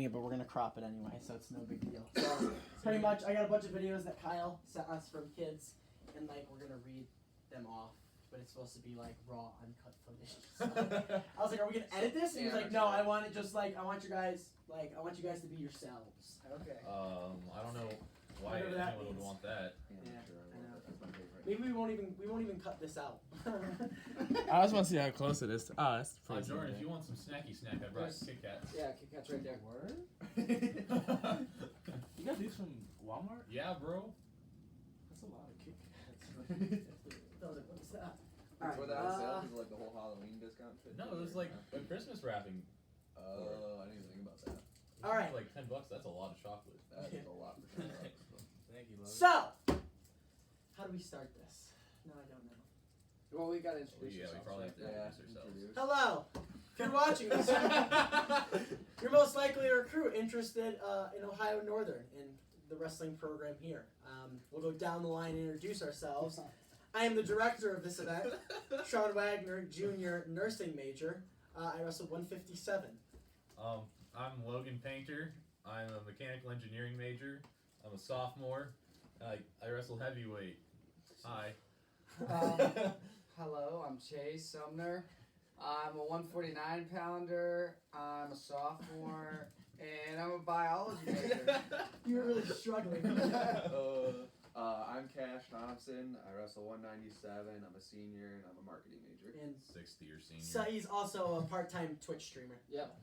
it, but we're gonna crop it anyway, so it's no big deal. So pretty much, I got a bunch of videos that Kyle sent us from kids, and like we're gonna read them off. But it's supposed to be like raw, uncut footage. So I was like, "Are we gonna edit this?" And he was like, "No, I want it just like I want you guys to be yourselves." Okay. I don't know why anyone would want that. Yeah, I know. Maybe we won't even cut this out. I just want to see how close it is. That's pretty Jordan, if you want some snacky snack, I brought Kit Kats. Yeah, Kit Kats right there. Word? You got these from Walmart? Yeah, bro. That's a lot of Kit Kats. I was like, "What's that?" Alright, were that on sale because like the whole Halloween discount shit? No, it was like a Christmas wrapping. Oh, I didn't even think about that. All right. Like $10. That's a lot of chocolate. That is a lot for $10. Thank you, Logan. So, how do we start this? No, I don't know. Well, we gotta introduce Yeah, we ourselves. probably have to Yeah, introduce ourselves. Hello. If you're watching this, you're most likely a recruit interested in Ohio Northern in the wrestling program here. We'll go down the line and introduce ourselves. I am the director of this event, Sean Wagner, junior nursing major. I wrestled 157. I'm Logan Painter. I'm a mechanical engineering major. I'm a sophomore. I wrestle heavyweight. Hi. Hello, I'm Chase Sumner. I'm a 149 pounder. I'm a sophomore, and I'm a biology major. You were really struggling. I'm Cash Thompson. I wrestle 197. I'm a senior and I'm a marketing major. And 60-year senior. so he's also a part-time Twitch streamer. Yep.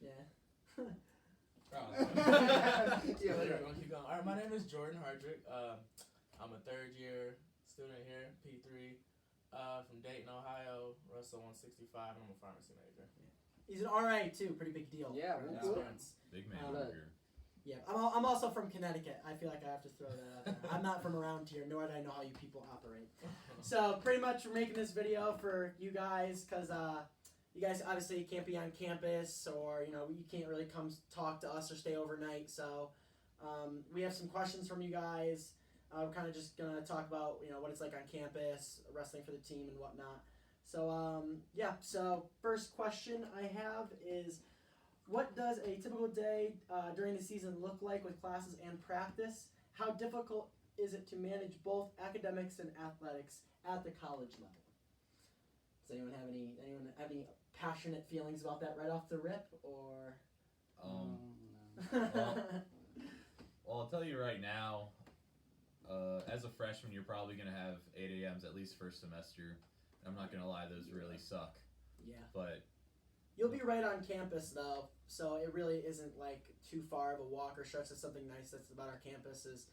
Yeah. Yeah, later. We're gonna keep going. All right, my name is Jordan Hardrick. I'm a third-year student here, P3, from Dayton, Ohio. Wrestle 165, and I'm a pharmacy major. He's an RA too, pretty big deal. Yeah, Yeah. cool. Experience. Big man Uh, over here. Yeah, I'm also from Connecticut. I feel like I have to throw that out there. I'm not from around here, nor do I know how you people operate. So pretty much we're making this video for you guys because you guys obviously can't be on campus or, you can't really come talk to us or stay overnight. So we have some questions from you guys. We're kind of just going to talk about, what it's like on campus, wrestling for the team and whatnot. So, so first question I have is, what does a typical day during the season look like with classes and practice? How difficult is it to manage both academics and athletics at the college level? Does anyone have any passionate feelings about that right off the rip, or? Well, I'll tell you right now, as a freshman, you're probably going to have 8 a.m.s at least first semester. I'm not going to lie, those really suck. Yeah. But you'll be right on campus, though, so it really isn't, like, too far of a walk or stretch. That's something nice that's about our campus is,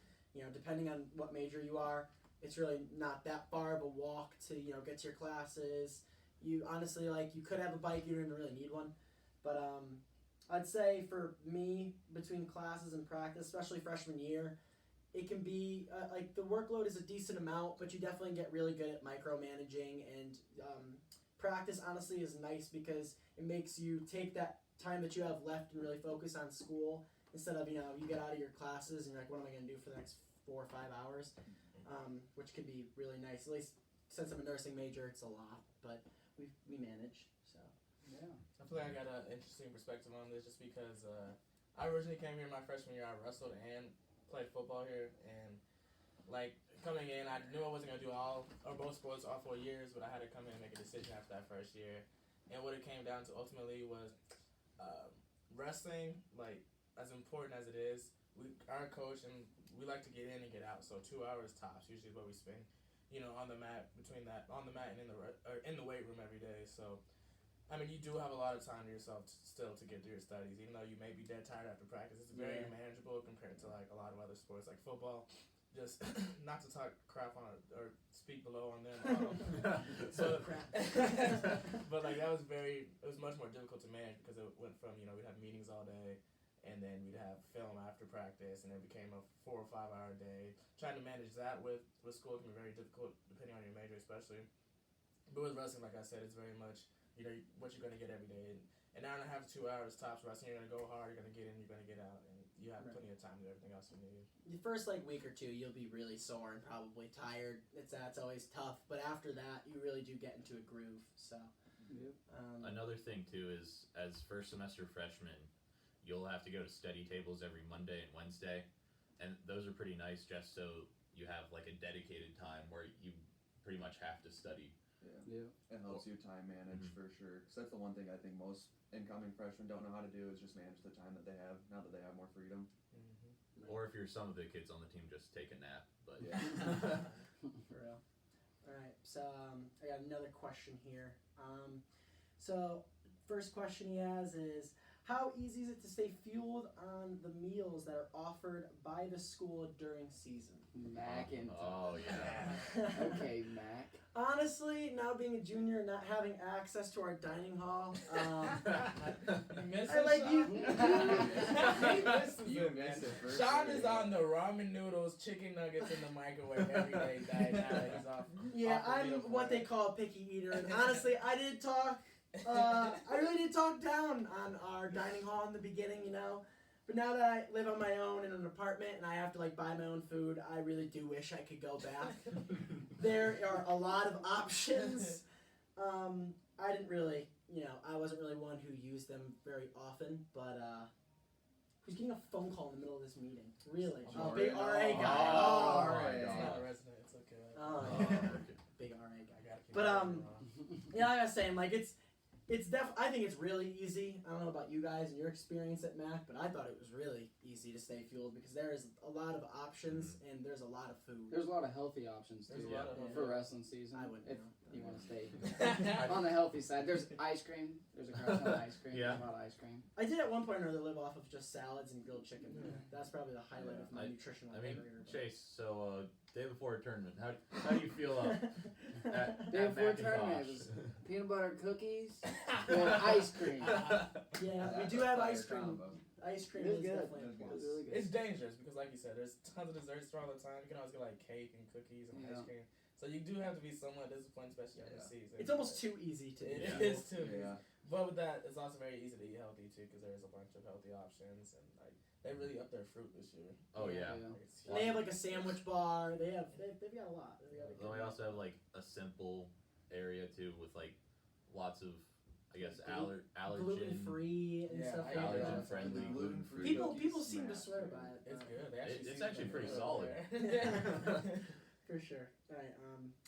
depending on what major you are, it's really not that far of a walk to, get to your classes. You honestly, you could have a bike, you don't even really need one. But I'd say for me, between classes and practice, especially freshman year, it can be, the workload is a decent amount, but you definitely get really good at micromanaging, and practice, honestly, is nice because it makes you take that time that you have left and really focus on school instead of, you get out of your classes and you're like, what am I going to do for the next 4 or 5 hours? Which could be really nice. At least since I'm a nursing major, it's a lot, but we manage, so. Yeah. I feel like I got an interesting perspective on this just because I originally came here my freshman year. I wrestled and played football here, and coming in, I knew I wasn't gonna do both sports all 4 years, but I had to come in and make a decision after that first year. And what it came down to ultimately was wrestling, as important as it is, our coach, and we like to get in and get out. So 2 hours tops usually is what we spend, on the mat and in the weight room every day. So, I mean, you do have a lot of time to yourself still to get through your studies, even though you may be dead tired after practice. It's very manageable compared to a lot of other sports like football. Just not to talk crap on it or speak below on them. But that was it was much more difficult to manage because it went from, we'd have meetings all day and then we'd have film after practice and it became a 4 or 5 hour day. Trying to manage that with school can be very difficult depending on your major especially. But with wrestling, like I said, it's very much, what you're going to get every day. An hour and a half to 2 hours tops wrestling, you're going to go hard, you're going to get in, you're going to get out, and you have plenty of time to do everything else you need. The first week or two, you'll be really sore and probably tired. That's always tough. But after that, you really do get into a groove. So Yep. Another thing too is as first semester freshmen, you'll have to go to study tables every Monday and Wednesday, and those are pretty nice just so you have like a dedicated time where you pretty much have to study. Yeah. It helps you time manage for sure. Because that's the one thing I think most incoming freshmen don't know how to do is just manage the time that they have now that they have more freedom. Or if you're some of the kids on the team, just take a nap. But Yeah. For real. All right. So I got another question here. So first question he has is, how easy is it to stay fueled on the meals that are offered by the school during season? Mac and oh yeah. okay, Mac. Honestly, now being a junior and not having access to our dining hall, I like you. You missed it for Sean sure. is on the ramen noodles, chicken nuggets in the microwave every day diet now that he's off. Yeah, off the I'm meal what they plan. call a picky eater, and honestly, I did talk. I really did talk down on our dining hall in the beginning, you know. But now that I live on my own in an apartment and I have to like buy my own food, I really do wish I could go back. There are a lot of options. I didn't really, you know, I wasn't really one who used them very often, but who's getting a phone call in the middle of this meeting? Really? Oh, big RA guy. Oh, Oh, my It's God. not a resident, it's okay. Oh, Oh, yeah. okay. Big RA guy. I gotta keep But, it yeah, like I was saying, like I think it's really easy. I don't know about you guys and your experience at Mac, but I thought it was really easy to stay fueled because there is a lot of options and there's a lot of food. There's a lot of healthy options There's too a lot of for wrestling season. I wouldn't if know. you want to stay on the healthy side. There's ice cream. There's a crap ton of ice cream. Yeah. There's a lot of ice cream. I did at one point or another live off of just salads and grilled chicken. That's probably the highlight of my I- nutritional I mean, career. Chase. So day before a tournament, how do you feel at Day before Macintosh? tournament, it was peanut butter cookies with ice cream. Yeah, we That's do a have fire ice cream. combo. Ice cream It was is good. definitely a It was It plus. was really good. It's dangerous because, like you said, there's tons of desserts throughout the time. You can always get like cake and cookies and Yeah. ice cream. So you do have to be somewhat disciplined, especially in the season. It's almost too easy to It do. is too. Yeah. But with that, it's also very easy to eat healthy too because there's a bunch of healthy options and like they really up their fruit this year. Oh yeah. Like, it's And they have like a sandwich bar. They've got a lot. They've got a Then we also have like a simple area too with like lots of I guess allergen. gluten free and Yeah, stuff I like eat that. allergen friendly, The gluten free. gluten-free People cookies seem to smash, swear dude. by it. It's but- good. They actually It's season actually them pretty good solid. over there. For sure. All right.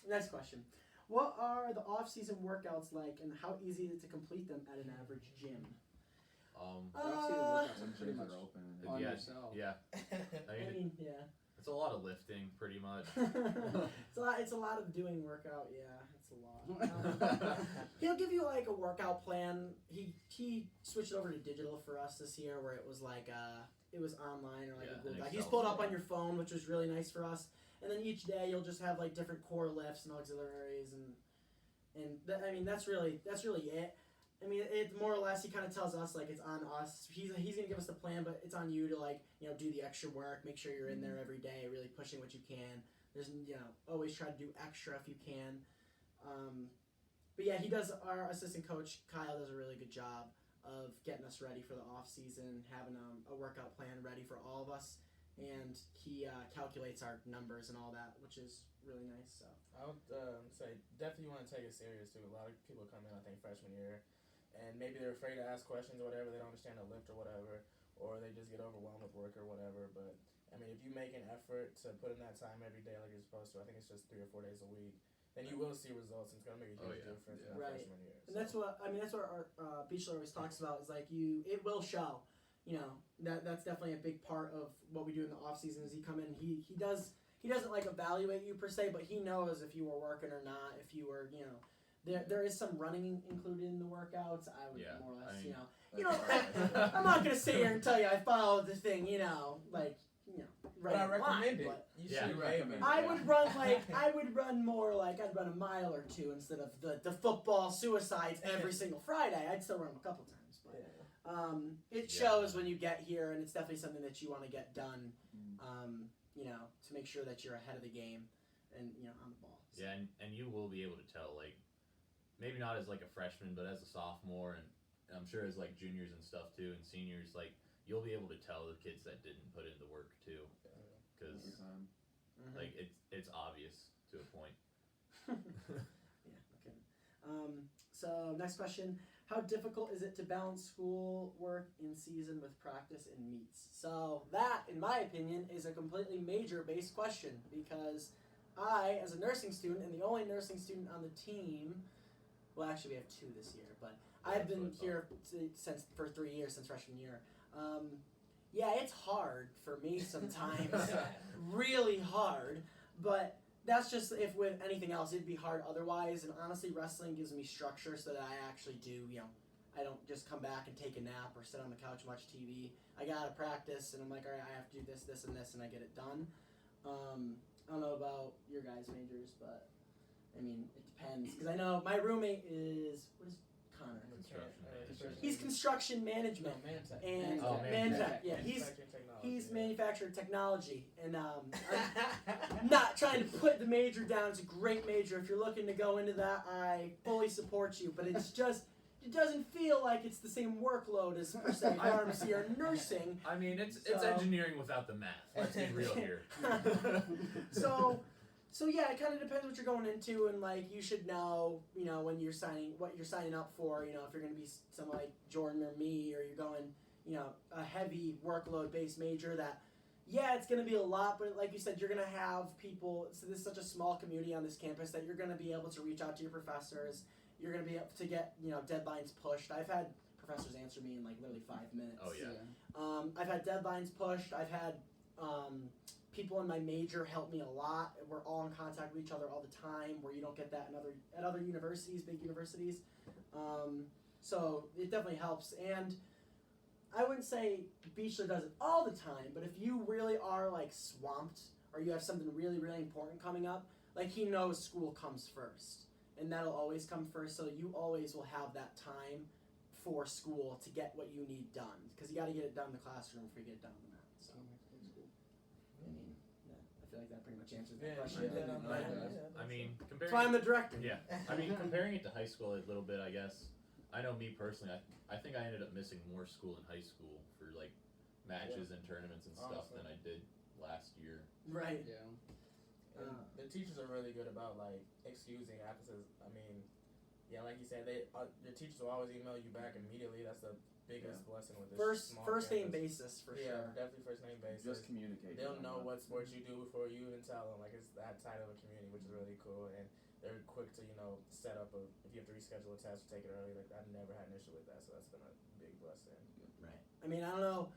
Next question. What are the off-season workouts like, and how easy is it to complete them at an average gym? Off-season workouts Some are pretty gyms much are open. on yeah, yourself. yeah. I mean, yeah. It's a lot of lifting, pretty much. It's a lot of doing workout. Yeah, it's a lot. He'll give you like a workout plan. He switched over to digital for us this year, where it was like it was online or like Yeah, a Google an Doc. He's Excel pulled up spreadsheet. on your phone, which was really nice for us. And then each day you'll just have like different core lifts and auxiliaries I mean that's really it. I mean it more or less he kind of tells us like it's on us. He's gonna give us the plan, but it's on you to like do the extra work, make sure you're in there every day, really pushing what you can. There's always try to do extra if you can. But yeah, he does. Our assistant coach Kyle does a really good job of getting us ready for the off season, having a workout plan ready for all of us, and he calculates our numbers and all that, which is really nice. So I would say definitely want to take it serious too. A lot of people come in, I think, freshman year, and maybe they're afraid to ask questions or whatever. They don't understand the lift or whatever, or they just get overwhelmed with work or whatever. But I mean, if you make an effort to put in that time every day like you're supposed to, I think it's just 3 or 4 days a week, then you will see results. And it's gonna make a Oh, huge yeah. difference Yeah. in Right. freshman year. and that's what our Beachler always talks about is like it will show. That's definitely a big part of what we do in the off season. Is he come in, he doesn't like evaluate you per se, but he knows if you were working or not. If you were there is some running included in the workouts. I would Yeah, more or less I mean, I'm not gonna sit here and tell you I followed the thing right. But I in line, recommend it. but You Yeah. should You maybe. recommend it. I would run more like I'd run a mile or two instead of the football suicides every single Friday. I'd still run them a couple times, but Yeah. it shows when you get here, and it's definitely something that you want to get done. To make sure that you're ahead of the game and on the ball. So. Yeah, and you will be able to tell, like, maybe not as like a freshman, but as a sophomore, and I'm sure as like juniors and stuff too, and seniors, like you'll be able to tell the kids that didn't put in the work too, because like it's obvious to a point. Yeah. Okay. So next question: How difficult is it to balance school work in season with practice and meets? So that, in my opinion, is a completely major-based question because I, as a nursing student, and the only nursing student on the team, well, actually we have 2 this year, but I've been here for 3 years, since freshman year. Yeah, it's hard for me sometimes, really hard, but that's just if with anything else, it'd be hard otherwise. And honestly, wrestling gives me structure so that I actually do, I don't just come back and take a nap or sit on the couch and watch TV. I gotta practice, and I'm like, all right, I have to do this, this, and this, and I get it done. I don't know about your guys' majors, but I mean, it depends. Because I know my roommate is, what is Connor? He's construction management. No, Mantech. And Mantech. yeah, he's Manufacturing technology, manufacturing technology, and I'm not trying to put the major down. It's a great major. If you're looking to go into that, I fully support you. But it's just, it doesn't feel like it's the same workload as per se pharmacy or nursing. I mean, it's So- engineering without the math. Let's be real here. So yeah, it kind of depends what you're going into, and like you should know, when you're signing what you're signing up for. If you're going to be someone like Jordan or me, or you're going, a heavy workload based major that, yeah, it's going to be a lot, but like you said, you're going to have people. So this is such a small community on this campus that you're going to be able to reach out to your professors. You're going to be able to get deadlines pushed. I've had professors answer me in like literally 5 minutes. Oh yeah. I've had deadlines pushed. I've had people in my major help me a lot. We're all in contact with each other all the time, where you don't get that at other universities, big universities. So it definitely helps. And I wouldn't say Beechler does it all the time, but if you really are like swamped, or you have something really, really important coming up, like he knows school comes first, and that'll always come first. So you always will have that time for school to get what you need done, because you got to get it done in the classroom before you get it done on the mat. So I mean, I feel like that pretty much answers that question. I mean, comparing. So I'm the director. Yeah. I mean, comparing it to high school a little bit, I guess. I know me personally, I think I ended up missing more school in high school for like matches and tournaments and stuff than I did last year. Right. Yeah. And the teachers are really good about like excusing absences. I mean, yeah, like you said, the teachers will always email you back immediately. That's the biggest blessing with this First name campus. basis for Yeah, sure. definitely first name basis. Just communicate. They'll know what sports you do before you even tell them. Like, it's that tight of a community, which is really cool. And they're quick to, set up if you have to reschedule a test or take it early. Like, I've never had an issue with that, so that's been a big blessing. Right. I mean, I don't know.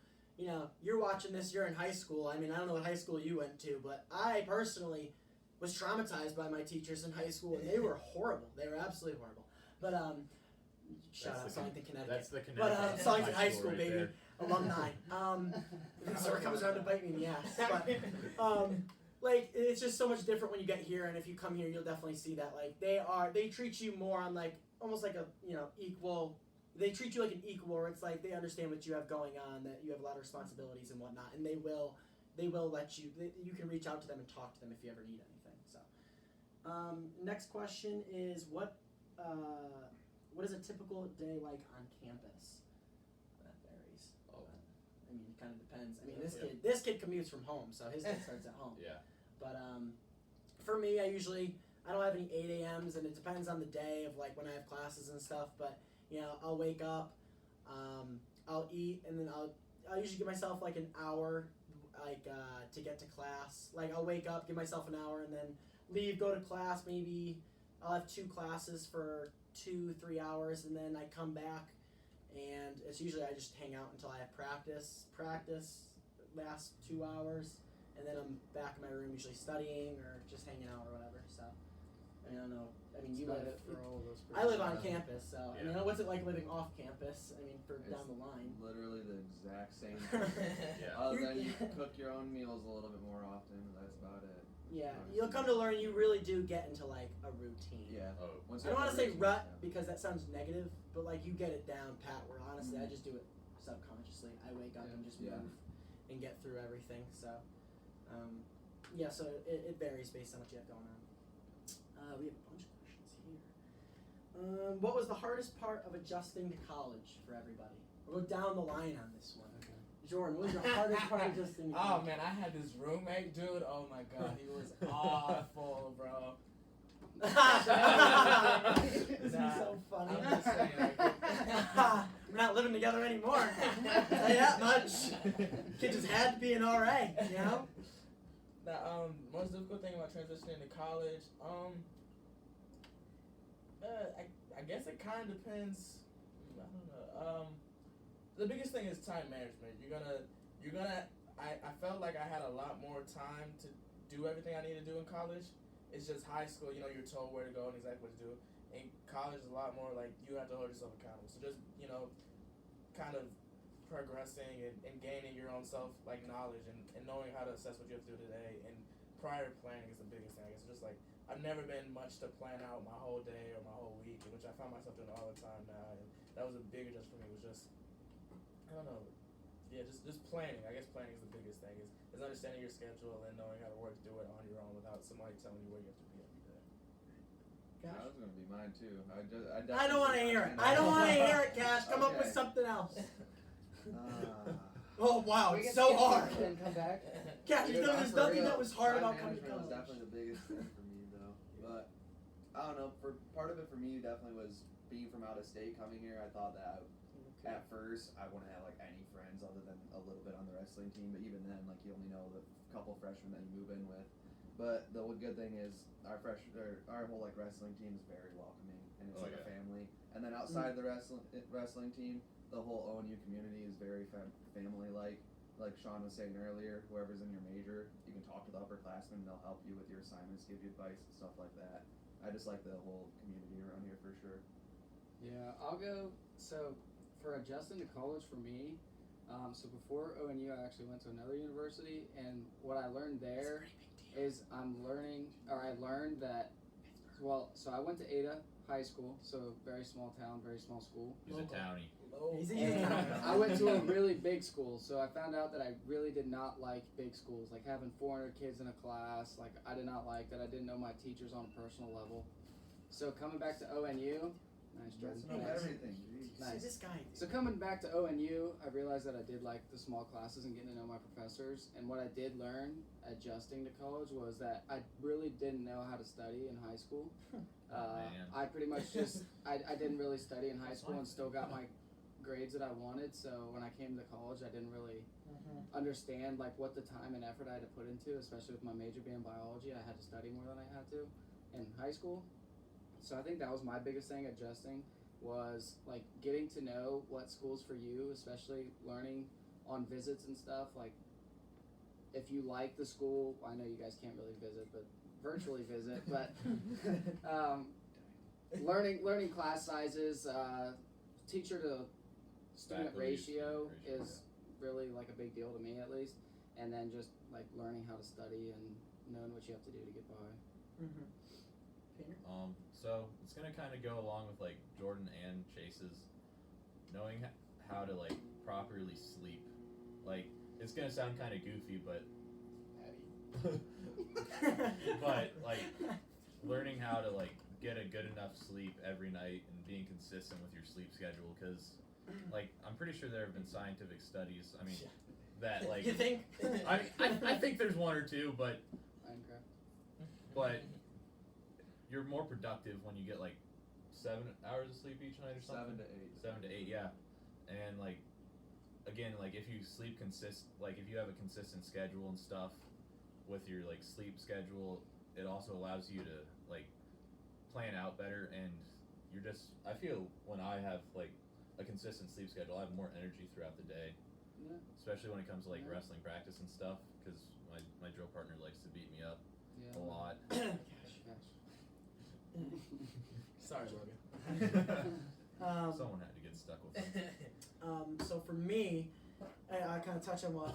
You're watching this. You're in high school. I mean, I don't know what high school you went to, but I personally was traumatized by my teachers in high school, and they were horrible. They were absolutely horrible. But shout out Songington, Connecticut. That's the Connecticut. But Songington High School, right baby, there. alumni. So it comes around to bite me in the ass. But like, it's just so much different when you get here, and if you come here, you'll definitely see that. Like, they treat you more on like almost like a equal. They treat you like an equal, where it's like they understand what you have going on, that you have a lot of responsibilities and whatnot, and they will let you. You can reach out to them and talk to them if you ever need anything. So, next question is what is a typical day like on campus? That varies. Oh. I mean, it kind of depends. I mean, this kid commutes from home, so his day starts at home. Yeah. But for me, I don't have any 8 a.m.s, and it depends on the day of like when I have classes and stuff. But I'll wake up, I'll eat, and then I'll usually give myself like an hour, like to get to class. Like I'll wake up, give myself an hour, and then leave, go to class. Maybe I'll have 2 classes for 2-3 hours, and then I come back, and it's usually I just hang out until I have practice lasts 2 hours, and then I'm back in my room usually studying or just hanging out or whatever. So I don't know. I mean, you live. for all of those. I live on campus, so I mean, Yeah. what's it like living off campus? I mean, for down the line. Literally the exact same thing. Yeah. Other than you cook your own meals a little bit more often, that's about it. Yeah, you'll come to learn. You really do get into like a routine. Yeah. Oh. Once I you don't have want to say routine, rut yeah. because that sounds negative, but like you get it down pat. Where honestly, I just do it subconsciously. I wake up and just move and get through everything. So, so it varies based on what you have going on. We have a bunch of questions here. What was the hardest part of adjusting to college for everybody? We'll go down the line on this one. Okay. Jordan, what was your hardest part of adjusting to college? Oh man, I had this roommate, dude. Oh my god, he was awful, bro. This is so funny. I'm just saying, like, We're not living together anymore. I'll tell you that much. Kid just had to be an RA, you know? The most difficult thing about transitioning to college, I guess it kind of depends. I don't know. The biggest thing is time management. I felt like I had a lot more time to do everything I need to do in college. It's just high school, you're told where to go and exactly what to do. In college is a lot more like you have to hold yourself accountable. So just, kind of progressing and gaining your own self knowledge and knowing how to assess what you have to do today, and prior planning is the biggest thing. It's just like I've never been much to plan out my whole day or my whole week, which I find myself doing all the time now, and that was a big adjustment for me. Was just I don't know, just planning. I guess planning is the biggest thing. Is understanding your schedule and knowing how to do it on your own without somebody telling you where you have to be every day. That was gonna be mine too. I don't want to hear it. I don't want to hear it, Cash. Come up with something else. Oh wow, We it's can so skip hard. this and come back. Cash, Dude, there's for nothing real, that was hard time about coming to management was college. definitely the biggest thing for me though. But I don't know. For part of it for me definitely was being from out of state coming here. I thought that at first I wouldn't have any friends other than a little bit on the wrestling team. But even then, you only know the couple freshmen that you move in with. But the good thing is our whole wrestling team is very welcoming, and it's like a family. And then outside the wrestling team, the whole ONU community is very family-like. Like Sean was saying earlier, whoever's in your major, you can talk to the upperclassmen, and they'll help you with your assignments, give you advice and stuff like that. I just like the whole community around here for sure. Yeah, I'll go. So for adjusting to college for me, so before ONU, I actually went to another university, and what I learned there is I learned that, so I went to Ada High School, so very small town, very small school. He's a townie. And I went to a really big school, so I found out that I really did not like big schools, like having 400 kids in a class. I did not like that. I didn't know my teachers on a personal level. So coming back to ONU, nice Jordan. That's not Nice. everything. Jeez. Nice. This guy. So coming back to ONU, I realized that I did like the small classes and getting to know my professors. And what I did learn adjusting to college was that I really didn't know how to study in high school. I pretty much just I didn't really study in high school and still got my grades that I wanted. So when I came to college, I didn't really understand what the time and effort I had to put into, especially with my major being biology. I had to study more than I had to in high school. So I think that was my biggest thing adjusting, was getting to know what school's for you, especially learning on visits and stuff. If you like the school, I know you guys can't really visit, but virtually visit, but learning class sizes, teacher to student ratio is really a big deal to me, at least. And then just learning how to study and knowing what you have to do to get by. So it's gonna kind of go along with Jordan and Chase's, knowing how to properly sleep. It's gonna sound kind of goofy, but learning how to get a good enough sleep every night and being consistent with your sleep schedule, because I'm pretty sure there have been scientific studies. I mean, that You think? I think there's one or two, but you're more productive when you get 7 hours of sleep each night or something. 7 to 8, yeah. And again, if you sleep if you have a consistent schedule and stuff with your sleep schedule, it also allows you to plan out better, and I feel when I have a consistent sleep schedule, I have more energy throughout the day. Yeah. Especially when it comes to wrestling practice and stuff, because my drill partner likes to beat me up a lot. Sorry, Logan. Someone had to get stuck with him. So for me, I kind of touch on what.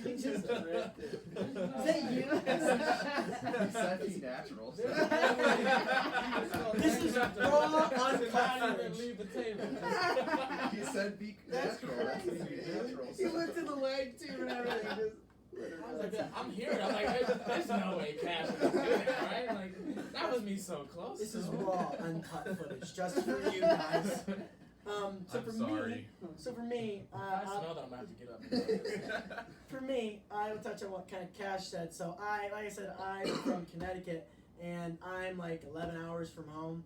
You just Is that you? He said he's natural. This is raw, uncut footage. Leave the table. He said be natural. That's what be natural. He looked at the leg too and everything. I was I'm hearing. I'm there's no way Cash is doing it, right? That was me so close. This is raw, uncut footage, just for you guys. So for me, I know that I'm gonna have to get up. For me, I will touch on what kind of Cash said. So I'm from Connecticut, and I'm like 11 hours from home,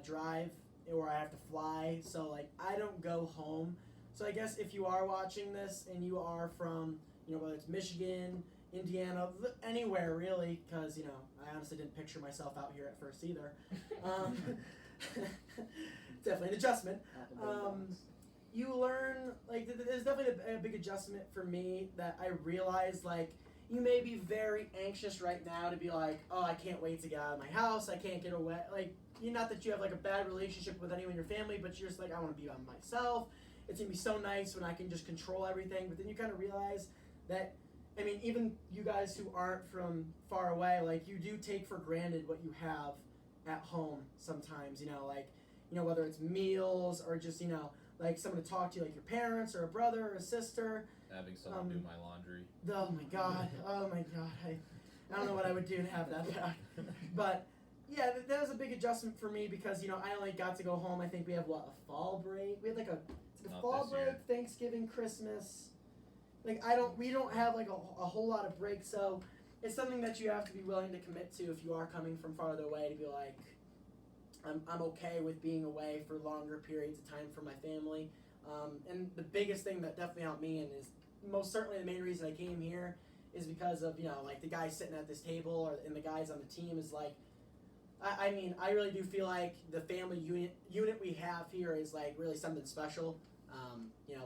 drive, or I have to fly. So like I don't go home. So I guess if you are watching this and you are from, whether it's Michigan, Indiana, anywhere really, because I honestly didn't picture myself out here at first either. Definitely an adjustment. You learn, like, there's definitely a big adjustment for me that I realized, like, you may be very anxious right now to be like, oh, I can't wait to get out of my house, I can't get away, like, not that you have, like, a bad relationship with anyone in your family, but you're just like, I want to be by myself, it's going to be so nice when I can just control everything, but then you kind of realize that, I mean, even you guys who aren't from far away, like, you do take for granted what you have at home sometimes, whether it's meals or just, like someone to talk to, like your parents or a brother or a sister. Having someone do my laundry. Oh my god, I don't know what I would do to have that back. But yeah, that was a big adjustment for me because, I only got to go home, I think we have, a fall break? We had like a fall break, year. Thanksgiving, Christmas. Like we don't have like a whole lot of breaks, so it's something that you have to be willing to commit to if you are coming from farther away, to be like, I'm okay with being away for longer periods of time from my family. And the biggest thing that definitely helped me, and is most certainly the main reason I came here, is because of, like the guys sitting at this table and the guys on the team is like, I mean, I really do feel like the family unit we have here is like really something special.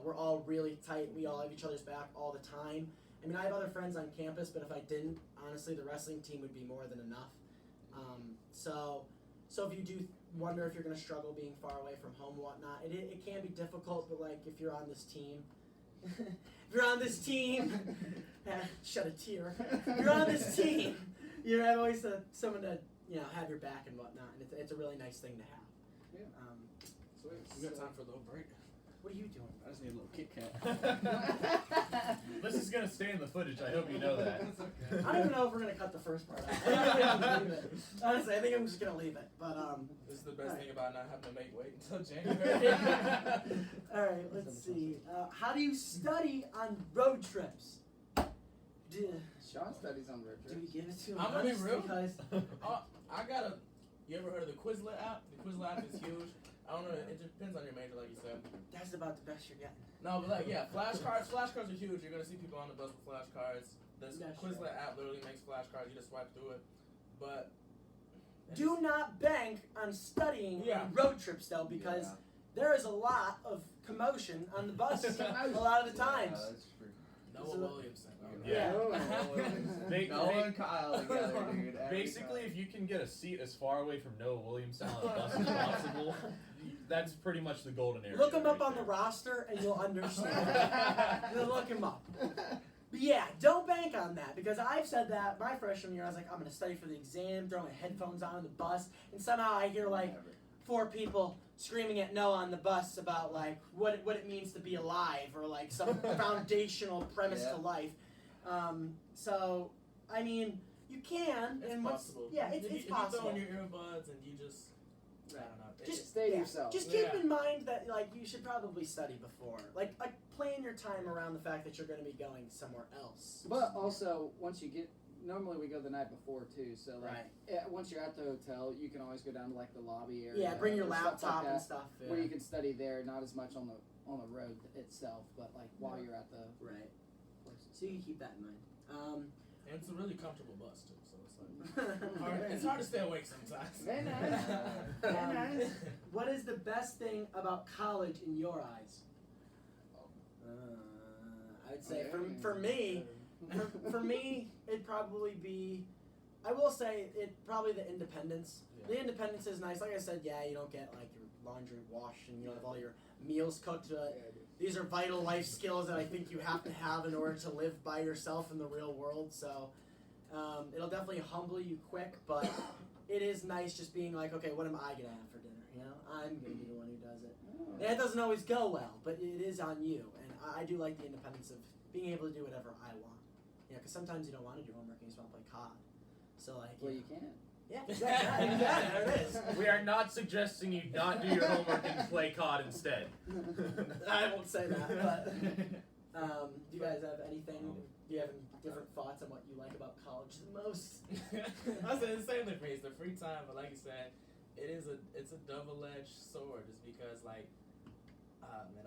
We're all really tight. We all have each other's back all the time. I mean, I have other friends on campus, but if I didn't, honestly, the wrestling team would be more than enough. So if you do wonder if you're going to struggle being far away from home and whatnot, it can be difficult, but like if you're on this team, shed a tear. If you're on this team, you have always someone to have your back and whatnot, and it's a really nice thing to have. Yeah. Sweet. We got time for a little break. What are you doing? I just need a little Kit Kat. This is gonna stay in the footage. I hope you know that. It's okay. I don't even know if we're gonna cut the first part out. I think I'm gonna leave it. Honestly, I think I'm just gonna leave it. But This is the best Alright. thing about not having to make wait until January. all right, let's see. How do you study on road trips? Sean studies on road Do we trips. give it to him? I'm gonna be honest? real. Because I gotta. You ever heard of the Quizlet app? The Quizlet app is huge. I don't know. It depends on your major, like you said. that's about the best you're getting. No, but like flashcards. Flashcards are huge. You're gonna see people on the bus with flashcards. This That's Quizlet app literally makes flashcards. You just swipe through it. But Do not bank on studying Yeah. on road trips though, because there is a lot of commotion on the bus a lot of the times. Yeah, that's true. Noah Williamson. Yeah. They- Noah they- and Kyle together, dude. every Basically, time. if you can get a seat as far away from Noah Williamson on the bus as possible, that's pretty much the golden area. Look him up right on the there. roster and you'll understand. You'll look him up. But yeah, don't bank on that, because I've said that my freshman year. I was like, I'm going to study for the exam, throw my headphones on the bus, and somehow I hear like Never. 4 people screaming at Noah on the bus about like what it means to be alive, or like some foundational premise Yeah. to life. So I mean, you can, It's and possible. yeah, it's if possible. you throw in your earbuds and you just, I don't know. Just Stay yourself. Just keep Yeah. in mind that like you should probably study before. Like plan your time around the fact that you're going to be going somewhere else. But also, once you get, normally we go the night before too. So like, once you're at the hotel, you can always go down to like the lobby area. Yeah, bring your or stuff laptop like and that, stuff. where you can study there. Not as much on the road itself, but like while you're at the Right. places. So you can keep that in mind. And it's a really comfortable bus too, so it's like it's hard to stay awake sometimes. Very nice. Very nice. What is the best thing about college in your eyes? I would say for me, for me, it'd probably be, I will say it probably the independence. Yeah. The independence is nice. Like I said, yeah, you don't get like your laundry washed and you don't have all your meals cooked. These are vital life skills that I think you have to have in order to live by yourself in the real world. So it'll definitely humble you quick, but it is nice just being like, okay, what am I gonna have for dinner? You know, I'm gonna be the one who does it. And it doesn't always go well, but it is on you. And I do like the independence of being able to do whatever I want. You know, because sometimes you don't want to do homework and you just want to play COD. So like, Well, you can. yeah, exactly. There it is. We are not suggesting you not do your homework and play COD instead. I won't say that, but Do you guys have anything? Do you have any different thoughts on what you like about college the most? I said the same thing for me. It's the free time, but like you said, it's a double-edged sword. Just because man,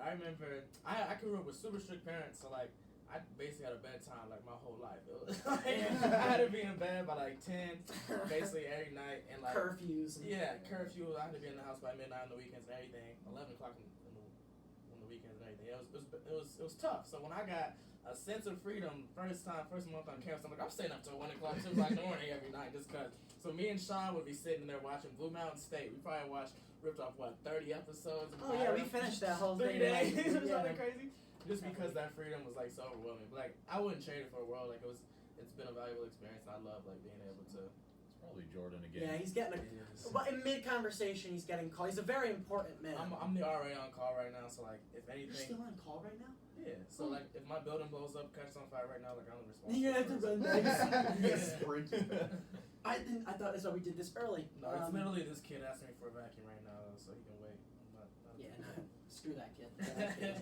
I remember I grew up with super strict parents, so like I basically had a bedtime like my whole life. It was like, I had to be in bed by like 10, basically every night, and like curfews. Yeah, curfew. I had to be in the house by midnight on the weekends and everything. 11 o'clock on the weekends and everything. It was tough. So when I got a sense of freedom first month on campus, I'm like, I'm staying up till 1 o'clock, 2 o'clock in the morning every night just cause. So me and Sean would be sitting there watching Blue Mountain State. We probably ripped off 30 episodes. Oh yeah, we finished that whole 3 thing. days or Yeah. something crazy. Just because that freedom was like so overwhelming. But like I wouldn't trade it for a world. Like it's been a valuable experience. And I love like being able to. It's probably Jordan again. Yeah, he's getting well, in mid-conversation, he's getting called. He's a very important man. I'm the RA on call right now, so like if anything. You're still on call right now? Yeah. So like if my building blows up, catches on fire right now, like I'm the responsible. You have to run back. Yes, sprint. I thought that's why we did this early. No, it's literally this kid asking me for a vacuum right now, so he can wait. I'm not Yeah, no, screw that kid.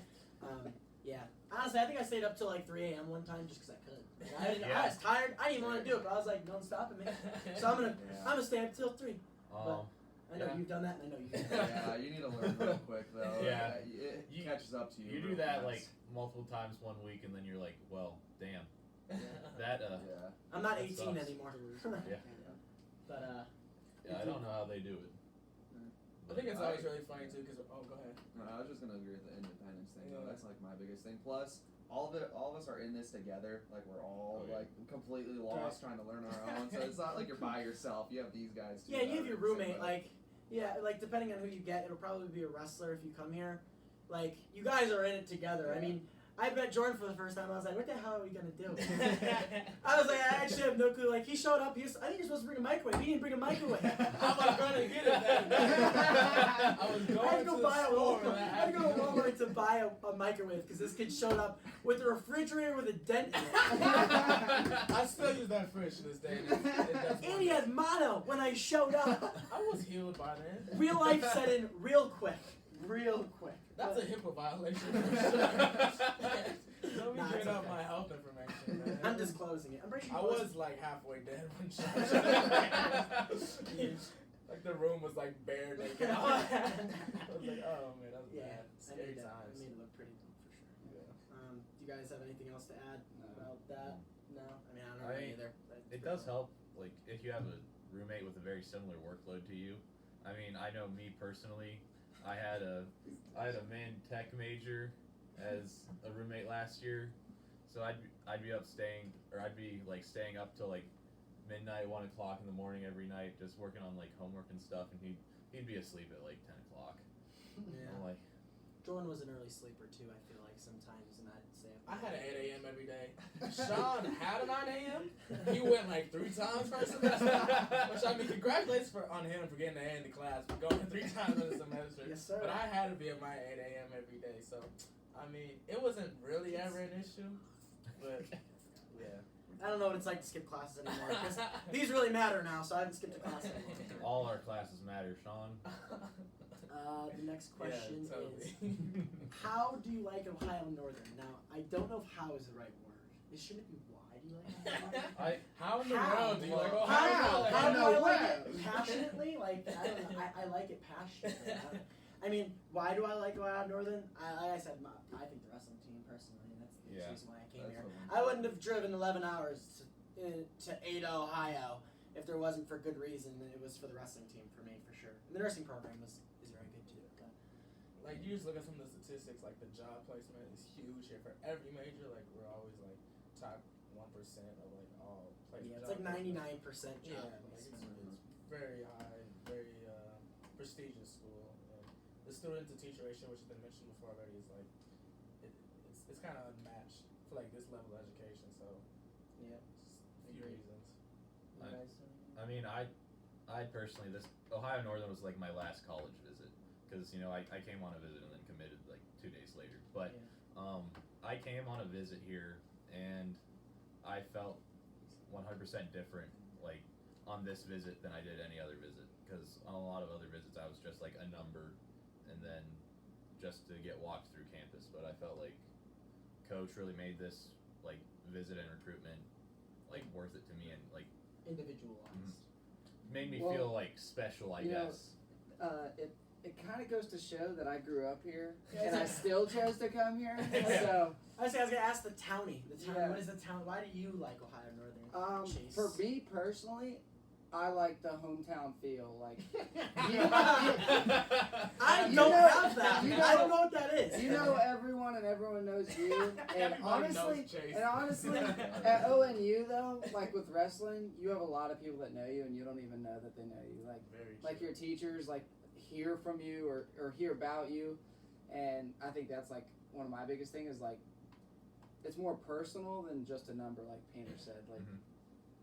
Yeah. Honestly, I think I stayed up till like 3 a.m. one time just because I could. I was tired. I didn't even want to do it, but I was like, no one's stopping me. So I'm gonna stay up till 3. But I know you've done that, and I know you. Yeah, you need to learn real quick though. Yeah. It catches up to you. You do that like multiple times one week, and then you're like, well, damn. That Yeah. I'm not That 18 sucks. anymore. Yeah. But Yeah, I don't know how they do it. I think it's always really funny too, because go ahead. No, I was just gonna agree with the independence thing. Though. Yeah. That's like my biggest thing. Plus, all of us are in this together. Like we're all like completely lost trying to learn our own. So it's not like you're by yourself. You have these guys too. yeah, you have your roommate. Like, Like depending on who you get, it'll probably be a wrestler if you come here. Like you guys are in it together. I mean, I met Jordan for the first time. I was like, what the hell are we gonna do? I was like, I actually have no clue. Like he showed up. I think you're supposed to bring a microwave. He didn't bring a microwave. I was gonna get it then. I was going I had to go to buy the store. I had to go to Walmart to buy a microwave because this kid showed up with a refrigerator with a dent in it. I still use that fridge to this day. And he had mono when I showed up. I was healed by then. Real life set in real quick. Real quick. That's a HIPAA violation for sure. Don't be Nah, giving it's out okay. my health information, man. I'm disclosing it. I'm pretty sure I you was like halfway dead when like the room was like bare naked. I was like, oh man, that was bad. Scary I times. made it look pretty dumb for sure. Yeah. Do you guys have anything else to add about that? No? I mean, I don't know either. It does help, like, if you have a roommate with a very similar workload to you. I mean, I know me personally, I had a man tech major as a roommate last year, so I'd be staying up till like midnight, 1 o'clock in the morning every night, just working on like homework and stuff, and he'd be asleep at like 10 o'clock. Yeah. I'm like, Jordan was an early sleeper too, I feel like sometimes, and I'd stay up. I had an 8 a.m. every day. Sean had a 9 a.m. He went like 3 times first semester. Which I mean, congratulations on him for getting an A in the class, for going 3 times in the semester. Yes, sir. But I had to be at my 8 a.m. every day, so I mean, it wasn't really ever an issue. But yeah. I don't know what it's like to skip classes anymore. 'Cause these really matter now, so I haven't skipped a class anymore. all our classes matter, Sean. The next question Yeah, totally. is, how do you like Ohio Northern? Now, I don't know if how is the right word. Shouldn't it be why do you like Ohio Northern? How in the How? world do you like How Ohio? do No I like way. it? Passionately? Like, I don't know. I like it passionately. I mean, why do I like Ohio Northern? Like I said, I think the wrestling team personally, and that's the reason why I came That's here. what I wouldn't have driven 11 hours to Ada, Ohio, if there wasn't for good reason. It was for the wrestling team for me, for sure. And the nursing program is very good too. But Like you just look at some of the statistics, like the job placement is huge here for every major. Like we're always like top 1% of like all places. yeah, it's like 99% Yeah, job like placement. it's very high, very prestigious school. And the student to teacher ratio, which has been mentioned before already, is like it's kind of unmatched for like this level of education. So Yeah. just a few reasons. You guys, I mean, I personally, this Ohio Northern was like my last college visit, because you know I came on a visit and then committed like 2 days later. But I came on a visit here and I felt 100% different like on this visit than I did any other visit, because on a lot of other visits I was just like a number and then just to get walked through campus. But I felt like coach really made this like visit and recruitment like worth it to me, and like Individualized. made me Well, feel like special, I you know, guess. It kind of goes to show that I grew up here, Yeah, and I still chose to come here. So, I was gonna ask the townie. The townie. Yeah. What is the town? Why do you like Ohio Northern? Chase. for me personally, I like the hometown feel. Like, I You don't know- have that. you I know- don't know what that is. you know everyone, and everyone knows you. And Everybody honestly, knows Chase. at ONU though, like with wrestling, you have a lot of people that know you, and you don't even know that they know you. Very Like true. your teachers like hear from you or hear about you, and I think that's like one of my biggest things is like it's more personal than just a number, like Painter said. Like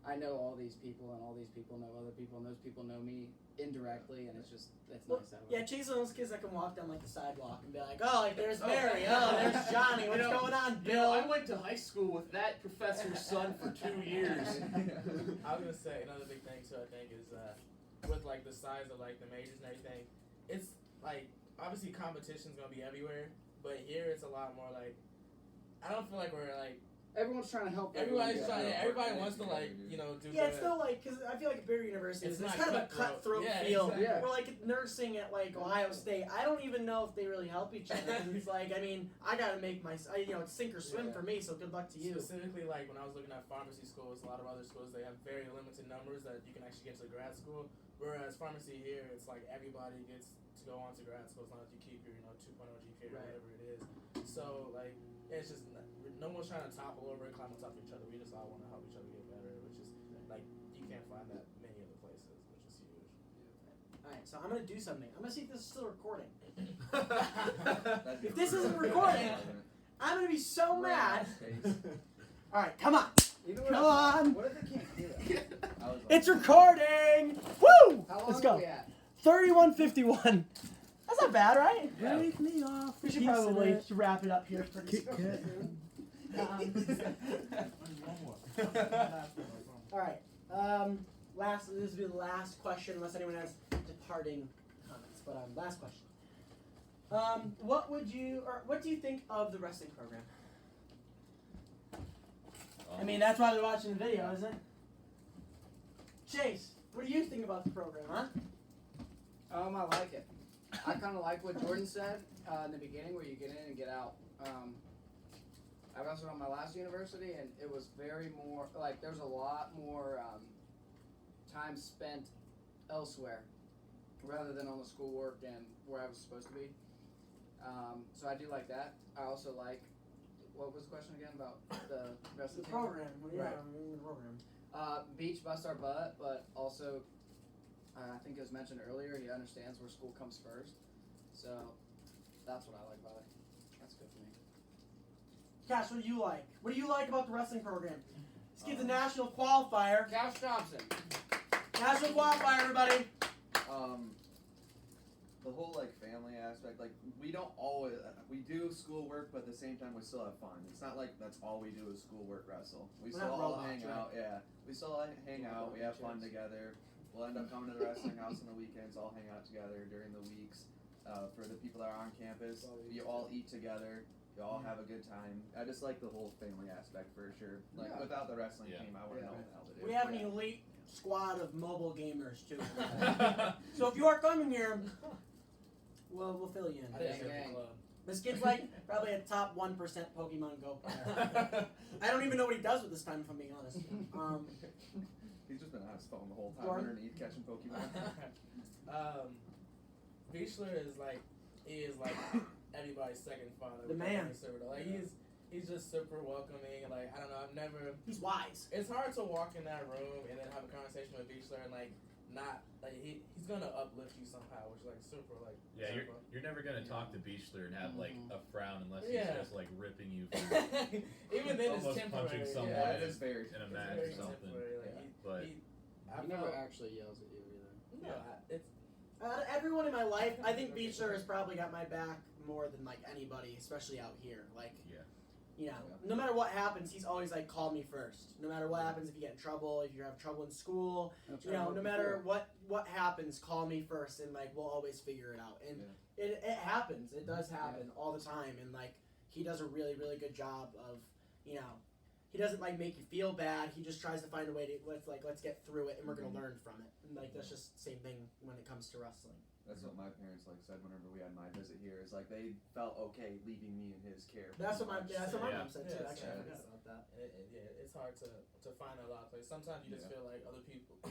I know all these people, and all these people know other people, and those people know me indirectly, and it's nice that way. Yeah, Chase is one of those kids that can walk down like the sidewalk and be like, oh, like there's Mary, oh, there's Johnny, what's going on, Bill? I went to high school with that professor's son for 2 years. I was gonna say another big thing too. I think is with like the size of like the majors and everything, it's like obviously competition's gonna be everywhere, but here it's a lot more like I don't feel like we're like Everyone's trying to help. everybody's everyone trying. get Everybody Yeah, wants to like dude. do. Yeah, the, it's still like, because I feel like a bigger university, It's it's not kind of a cutthroat. cutthroat Yeah, feel. exactly. Yeah. We're like nursing at like Ohio State. I don't even know if they really help each other. 'Cause it's like, I mean, I gotta make my, it's sink or swim Yeah. for me. So good luck to you. Specifically, like when I was looking at pharmacy schools, a lot of other schools they have very limited numbers that you can actually get to grad school. Whereas pharmacy here, it's like everybody gets to go on to grad school as long as you keep your 2.0 GPA or Right. whatever it is. So like it's just no one's trying to topple over and climb on top of each other. We just all want to help each other get better, which is like you can't find that many other places, which is huge. All right, so I'm gonna do something. I'm gonna see if this is still recording. That'd be If this isn't really recording, relevant. I'm gonna be so Right mad. on space. All right, come on. Even Come on. What if they can't do that? I was like, It's recording. Woo! How long Let's are go. we at? 31:51. That's not bad, right? Yeah. Break me off. We should probably wrap it up here pretty Kit soon. One All right. This will be the last question, unless anyone has departing comments. But last question. What do you think of the wrestling program? I mean, that's why they're watching the video, isn't it? Chase, what do you think about the program, huh? I like it. I kind of like what Jordan said in the beginning, where you get in and get out. I wrestled on my last university, and it was very more like there's a lot more time spent elsewhere rather than on the schoolwork and where I was supposed to be. So I do like that. I also like. What was the question again about the wrestling The team? program. Yeah, Right. the program. Beach bust our butt, but also I think it was mentioned earlier, he understands where school comes first. So that's what I like about it. That's good for me. Cash, what do you like? What do you like about the wrestling program? This kid's a national qualifier. Cash Thompson. National qualifier, everybody. The whole like family aspect, like we don't always we do schoolwork, but at the same time we still have fun. It's not like that's all we do is schoolwork wrestle. We We're still not all robots, hang right? out. Yeah, we still hang out. We have fun together. We'll end up coming to the wrestling house on the weekends. All hang out together during the weeks. For the people that are on campus, you all eat together. You all have a good time. I just like the whole family aspect for sure. Like Yeah. without the wrestling Yeah. team, I wouldn't Yeah. know what the hell to do. We have an elite squad of mobile gamers too. So if you are coming here, we'll fill you in. I didn't Gang, say gang. club. This kid's like probably a top 1% Pokemon Go player. I don't even know what he does with this time, if I'm being honest. He's just been on his phone the whole time Jordan? underneath catching Pokemon. Beechler is like everybody's second father. The with man. the server. Like he's just super welcoming. Like I don't know, I've never. He's wise. It's hard to walk in that room and then have a conversation with Beechler and like not like he's gonna uplift you somehow, which is like super like. Yeah, super. you're never gonna talk to Beechler and have like a frown unless Yeah. he's just like ripping you Even then, it's Almost temporary. punching yeah, someone Yeah, it's it is very. in a it's match very or something. temporary. Like, But I He never felt- actually yells at you either. No, it's Everyone in my life, I think Beechler has probably got my back more than like anybody, especially out here. Like, Yeah. you know, no matter what happens, he's always like, call me first. No matter what happens, if you get in trouble, if you have trouble in school, That's you right, know, what no before. matter what happens, call me first, and like we'll always figure it out. And it happens. It does happen all the time. And like, he does a really, really good job of, he doesn't like make you feel bad. He just tries to find a way to let's get through it, and we're gonna learn from it. And like that's just the same thing when it comes to wrestling. That's what my parents said whenever we had my visit here. Is like they felt okay leaving me in his care. That's what my mom said too. Yeah, Actually, I yeah. forgot about that. It's hard to find a lot of places. Sometimes you just feel like other people,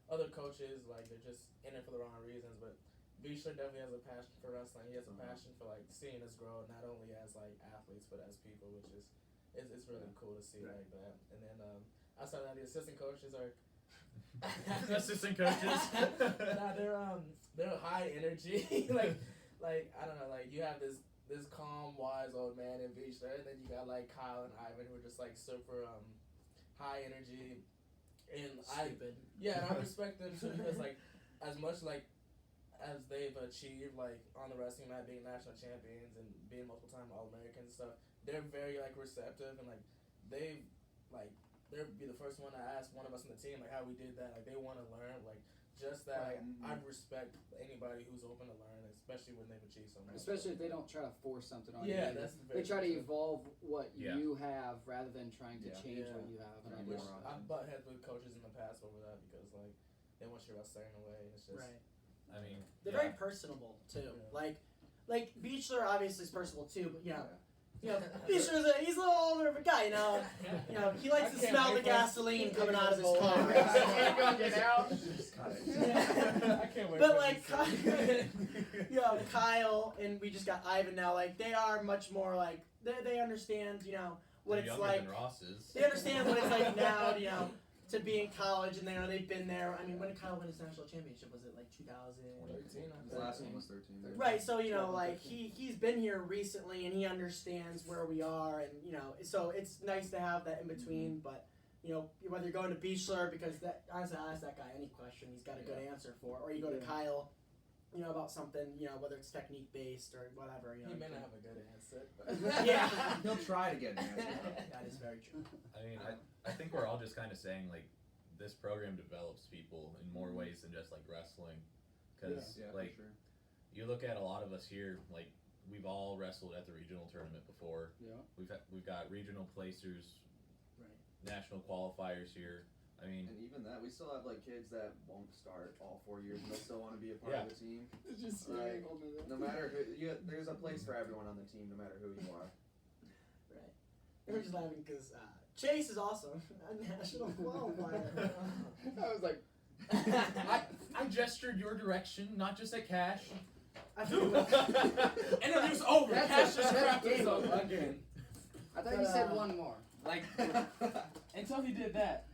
other coaches, like they're just in it for the wrong reasons. But Beechler definitely has a passion for wrestling. He has a passion for like seeing us grow, not only as like athletes but as people, which is it's really cool to see like that. And then outside of that, the assistant coaches are assistant coaches. nah, they're high energy. like I don't know, like you have this calm, wise old man in Beechler, and then you got like Kyle and Ivan who are just like super high energy. And Stupid. and I respect them too because like as much like as they've achieved like on the wrestling mat, being national champions and being multiple time All-Americans and stuff, they're very like receptive and like they'll be the first one to ask one of us on the team like how we did that. Like they want to learn. Like just that. Like, I'd respect anybody who's open to learn, especially when they've achieved so much. Especially if they don't try to force something on you. Yeah, that's they try to true. evolve what you have rather than trying to change Yeah. what you have. And I've butt heads with coaches in the past over that because like they want you to wrestle in a way. And it's just Right. I mean, They're very personable too. Yeah. Like Beechler obviously is personable too, but Beechler's he's a little older of a guy, he likes to smell the gasoline coming out of his car. I can't wait. But like Kyle and we just got Ivan now, like they are much more like they understand, what they're it's younger like. than Ross is. They understand what it's like now, to be in college, and they've been there. I mean, when did Kyle win his national championship? Was it like 2013? His last one was 13. Right, so like he's been here recently, and he understands where we are, and so it's nice to have that in between. But whether you're going to Beechler because honestly, I ask that guy any question, he's got a good answer for, or you go to Kyle, about something, whether it's technique based or whatever. He may not have a good answer. But yeah, he'll try to get an answer. that is very true. I mean, I think we're all just kind of saying like this program develops people in more ways than just like wrestling, because like you look at a lot of us here, like we've all wrestled at the regional tournament before. Yeah. We've got regional placers, Right. national qualifiers here. I mean, and even that, we still have like kids that won't start all 4 years, and they'll still want to be a part of the team. Just Like, no matter who, there's a place for everyone on the team, no matter who you are. Right. We're just laughing because Chase is also a national qualifier. I was like, I gestured your direction, not just at Cash. I feel Interview's over. That's Cash it. just That's wrapped game us up over. again. I thought you said one more. Like until he did that.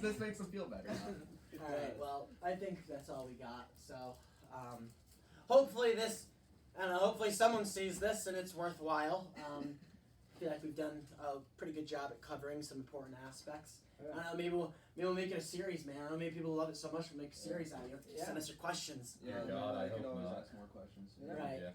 This makes them feel better. All right. Well, I think that's all we got. So, hopefully hopefully someone sees this and it's worthwhile. I feel like we've done a pretty good job at covering some important aspects. I don't know, maybe we'll make it a series, man. I don't know, maybe people love it so much we'll make a series out of it. Send us your questions. Yeah, God, I you can hope always not. ask more questions. Right. Yeah.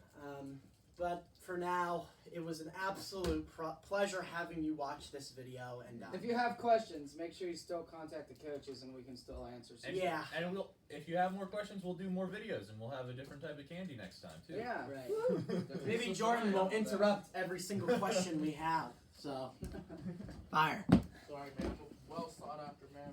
But for now, it was an absolute pleasure having you watch this video. And If you have questions, make sure you still contact the coaches and we can still answer some. And if you have more questions, we'll do more videos and we'll have a different type of candy next time too. Yeah. Right. Maybe Jordan will interrupt every single question we have. So, fire. Sorry, man. Well sought after, man.